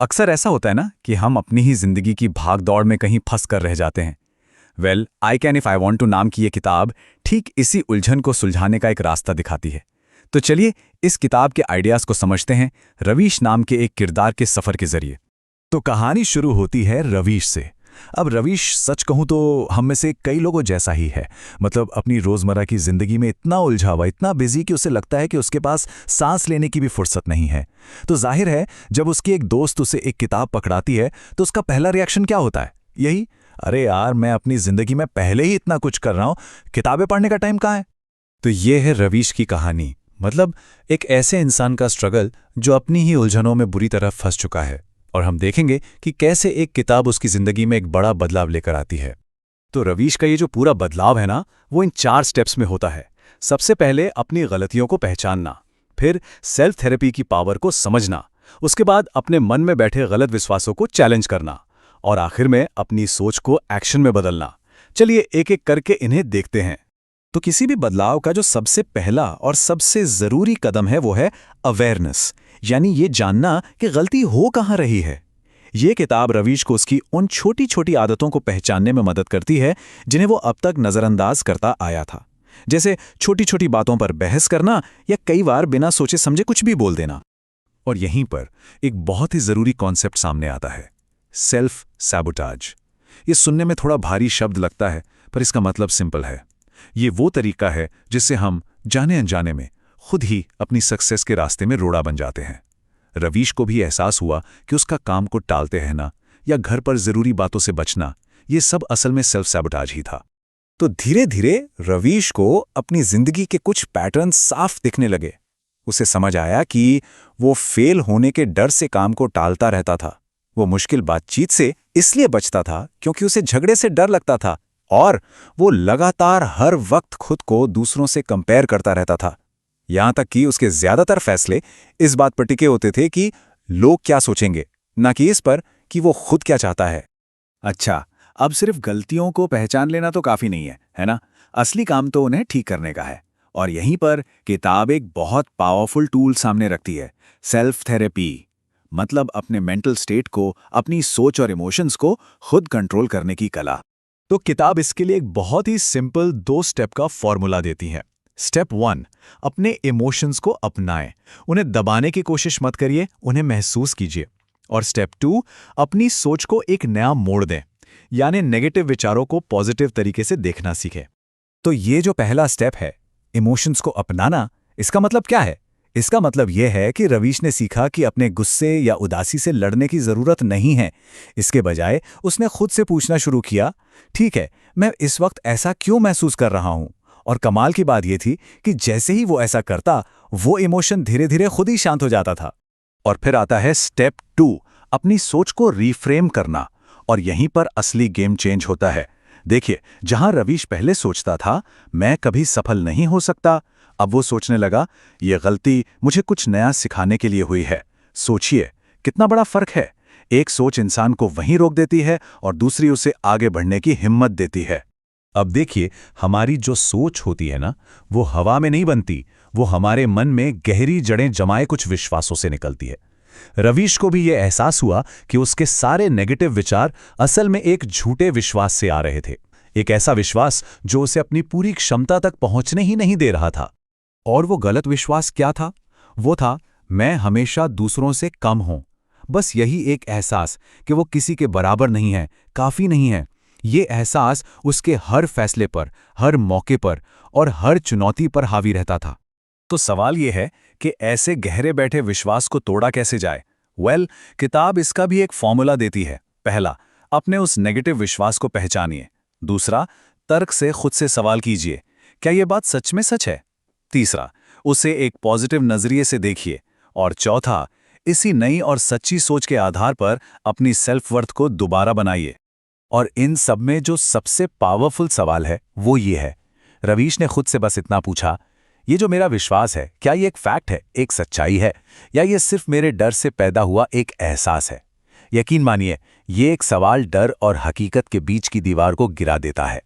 अक्सर ऐसा होता है ना कि हम अपनी ही जिंदगी की भाग दौड़ में कहीं फंस कर रह जाते हैं। I can if I want to नाम की ये किताब ठीक इसी उलझन को सुलझाने का एक रास्ता दिखाती है। तो चलिए इस किताब के आइडियाज को समझते हैं रवीश नाम के एक किरदार के सफर के जरिए। तो कहानी शुरू होती है रवीश से। अब रवीश सच कहूं तो हम में से कई लोगों जैसा ही है। मतलब अपनी रोजमर्रा की जिंदगी में इतना उलझा हुआ, इतना बिजी कि उसे लगता है कि उसके पास सांस लेने की भी फुर्सत नहीं है। तो जाहिर है जब उसकी एक दोस्त उसे एक किताब पकड़ाती है तो उसका पहला रिएक्शन क्या होता है? यही, अरे यार मैं अपनी जिंदगी में पहले ही इतना कुछ कर रहा हूं, किताबें पढ़ने का टाइम कहाँ है? तो ये है रवीश की कहानी। मतलब एक ऐसे इंसान का स्ट्रगल जो अपनी ही उलझनों में बुरी तरह फंस चुका है, और हम देखेंगे कि कैसे एक किताब उसकी जिंदगी में एक बड़ा बदलाव लेकर आती है। तो रवीश का ये जो पूरा बदलाव है ना, वो इन 4 स्टेप्स में होता है। सबसे पहले अपनी गलतियों को पहचानना, फिर सेल्फ थेरेपी की पावर को समझना, उसके बाद अपने मन में बैठे गलत विश्वासों को चैलेंज करना, और आखिर में अपनी सोच को एक्शन में बदलना। चलिए एक एक करके इन्हें देखते हैं। तो किसी भी बदलाव का जो सबसे पहला और सबसे जरूरी कदम है वो है अवेयरनेस, यानी ये जानना कि गलती हो कहाँ रही है। ये किताब रवीश को उसकी उन छोटी छोटी आदतों को पहचानने में मदद करती है जिन्हें वो अब तक नजरअंदाज करता आया था। जैसे छोटी छोटी बातों पर बहस करना या कई बार बिना सोचे समझे कुछ भी बोल देना। और यहीं पर एक बहुत ही जरूरी कॉन्सेप्ट सामने आता है, सेल्फ सैबोटाज। ये सुनने में थोड़ा भारी शब्द लगता है, पर इसका मतलब सिंपल है। ये वो तरीका है जिससे हम जाने अनजाने में खुद ही अपनी सक्सेस के रास्ते में रोड़ा बन जाते हैं। रवीश को भी एहसास हुआ कि उसका काम को टालते रहना या घर पर जरूरी बातों से बचना, ये सब असल में सेल्फ सैबोटाज ही था। तो धीरे धीरे रवीश को अपनी जिंदगी के कुछ पैटर्न साफ दिखने लगे। उसे समझ आया कि वो फेल होने के डर से काम को टालता रहता था। वो मुश्किल बातचीत से इसलिए बचता था क्योंकि उसे झगड़े से डर लगता था, और वो लगातार हर वक्त खुद को दूसरों से कंपेयर करता रहता था। यहां तक कि उसके ज्यादातर फैसले इस बात पर टिके होते थे कि लोग क्या सोचेंगे, ना कि इस पर कि वो खुद क्या चाहता है। अच्छा, अब सिर्फ गलतियों को पहचान लेना तो काफी नहीं है ना? असली काम तो उन्हें ठीक करने का है। और यहीं पर किताब एक बहुत पावरफुल टूल सामने रखती है, सेल्फ थेरेपी। मतलब अपने मेंटल स्टेट को, अपनी सोच और इमोशंस को खुद कंट्रोल करने की कला। तो किताब इसके लिए एक बहुत ही सिंपल 2 स्टेप का फॉर्मूला देती है। स्टेप 1, अपने इमोशंस को अपनाएं। उन्हें दबाने की कोशिश मत करिए, उन्हें महसूस कीजिए। और स्टेप 2, अपनी सोच को एक नया मोड़ दें, यानी नेगेटिव विचारों को पॉजिटिव तरीके से देखना सीखें। तो ये जो पहला स्टेप है, इमोशंस को अपनाना, इसका मतलब क्या है? इसका मतलब यह है कि रवीश ने सीखा कि अपने गुस्से या उदासी से लड़ने की जरूरत नहीं है। इसके बजाय उसने खुद से पूछना शुरू किया, ठीक है, मैं इस वक्त ऐसा क्यों महसूस कर रहा हूं? और कमाल की बात यह थी कि जैसे ही वो ऐसा करता, वो इमोशन धीरे धीरे खुद ही शांत हो जाता था। और फिर आता है स्टेप 2, अपनी सोच को रीफ्रेम करना। और यहीं पर असली गेम चेंज होता है। देखिए, जहां रवीश पहले सोचता था मैं कभी सफल नहीं हो सकता, अब वो सोचने लगा ये गलती मुझे कुछ नया सिखाने के लिए हुई है। सोचिए कितना बड़ा फर्क है। एक सोच इंसान को वहीं रोक देती है और दूसरी उसे आगे बढ़ने की हिम्मत देती है। अब देखिए, हमारी जो सोच होती है ना, वो हवा में नहीं बनती, वो हमारे मन में गहरी जड़ें जमाए कुछ विश्वासों से निकलती है। रवीश को भी ये एहसास हुआ कि उसके सारे नेगेटिव विचार असल में एक झूठे विश्वास से आ रहे थे। एक ऐसा विश्वास जो उसे अपनी पूरी क्षमता तक पहुंचने ही नहीं दे रहा था। और वो गलत विश्वास क्या था? वो था, मैं हमेशा दूसरों से कम हूं। बस यही एक एहसास कि वो किसी के बराबर नहीं है, काफी नहीं है। ये एहसास उसके हर फैसले पर, हर मौके पर और हर चुनौती पर हावी रहता था। तो सवाल ये है कि ऐसे गहरे बैठे विश्वास को तोड़ा कैसे जाए? किताब इसका भी एक फॉर्मूला देती है। पहला, अपने उस नेगेटिव विश्वास को पहचानिए। दूसरा, तर्क से खुद से सवाल कीजिए, क्या ये बात सच में सच है? तीसरा, उसे एक पॉजिटिव नजरिए से देखिए। और चौथा, इसी नई और सच्ची सोच के आधार पर अपनी सेल्फ वर्थ को दोबारा बनाइए। और इन सब में जो सबसे पावरफुल सवाल है वो ये है, रवीश ने खुद से बस इतना पूछा, ये जो मेरा विश्वास है, क्या ये एक फैक्ट है, एक सच्चाई है, या ये सिर्फ मेरे डर से पैदा हुआ एक एहसास है? यकीन मानिए, ये एक सवाल डर और हकीकत के बीच की दीवार को गिरा देता है।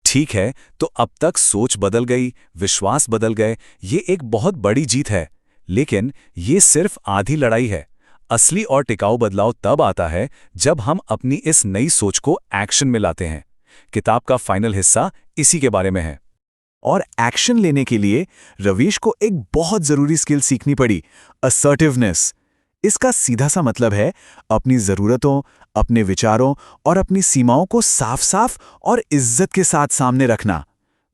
ठीक है, तो अब तक सोच बदल गई, विश्वास बदल गए, ये एक बहुत बड़ी जीत है। लेकिन ये सिर्फ आधी लड़ाई है। असली और टिकाऊ बदलाव तब आता है जब हम अपनी इस नई सोच को एक्शन में लाते हैं। किताब का फाइनल हिस्सा इसी के बारे में है। और एक्शन लेने के लिए रवीश को एक बहुत जरूरी स्किल सीखनी पड़ी, असर्टिवनेस। इसका सीधा सा मतलब है अपनी जरूरतों, अपने विचारों और अपनी सीमाओं को साफ-साफ और इज्जत के साथ सामने रखना,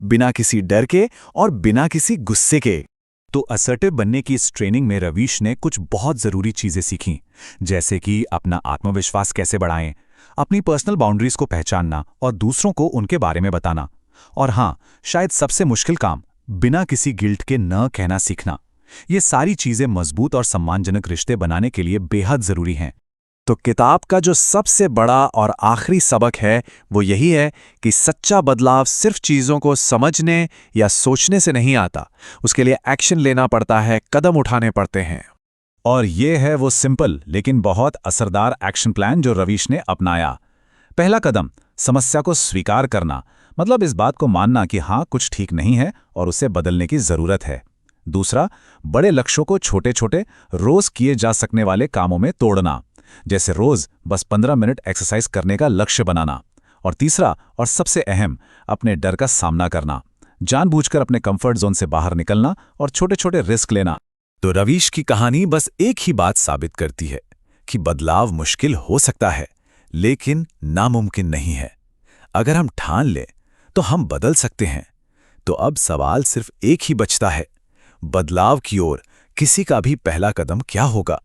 बिना किसी डर के और बिना किसी गुस्से के। तो असर्टिव बनने की इस ट्रेनिंग में रवीश ने कुछ बहुत जरूरी चीजें सीखी, जैसे कि अपना आत्मविश्वास कैसे बढ़ाएं, अपनी पर्सनल बाउंड्रीज को पहचानना और दूसरों को उनके बारे में बताना, और हाँ, शायद सबसे मुश्किल काम, बिना किसी गिल्ट के न कहना सीखना। ये सारी चीजें मजबूत और सम्मानजनक रिश्ते बनाने के लिए बेहद जरूरी हैं। तो किताब का जो सबसे बड़ा और आखिरी सबक है वो यही है कि सच्चा बदलाव सिर्फ चीज़ों को समझने या सोचने से नहीं आता, उसके लिए एक्शन लेना पड़ता है, कदम उठाने पड़ते हैं। और ये है वो सिंपल लेकिन बहुत असरदार एक्शन प्लान जो रवीश ने अपनाया। पहला कदम, समस्या को स्वीकार करना, मतलब इस बात को मानना कि हाँ, कुछ ठीक नहीं है और उसे बदलने की ज़रूरत है। दूसरा, बड़े लक्ष्यों को छोटे छोटे रोज़ किए जा सकने वाले कामों में तोड़ना, जैसे रोज बस 15 मिनट एक्सरसाइज करने का लक्ष्य बनाना। और तीसरा और सबसे अहम, अपने डर का सामना करना, जानबूझकर अपने कंफर्ट जोन से बाहर निकलना और छोटे छोटे रिस्क लेना। तो रवीश की कहानी बस एक ही बात साबित करती है कि बदलाव मुश्किल हो सकता है लेकिन नामुमकिन नहीं है। अगर हम ठान लें तो हम बदल सकते हैं। तो अब सवाल सिर्फ एक ही बचता है, बदलाव की ओर किसी का भी पहला कदम क्या होगा।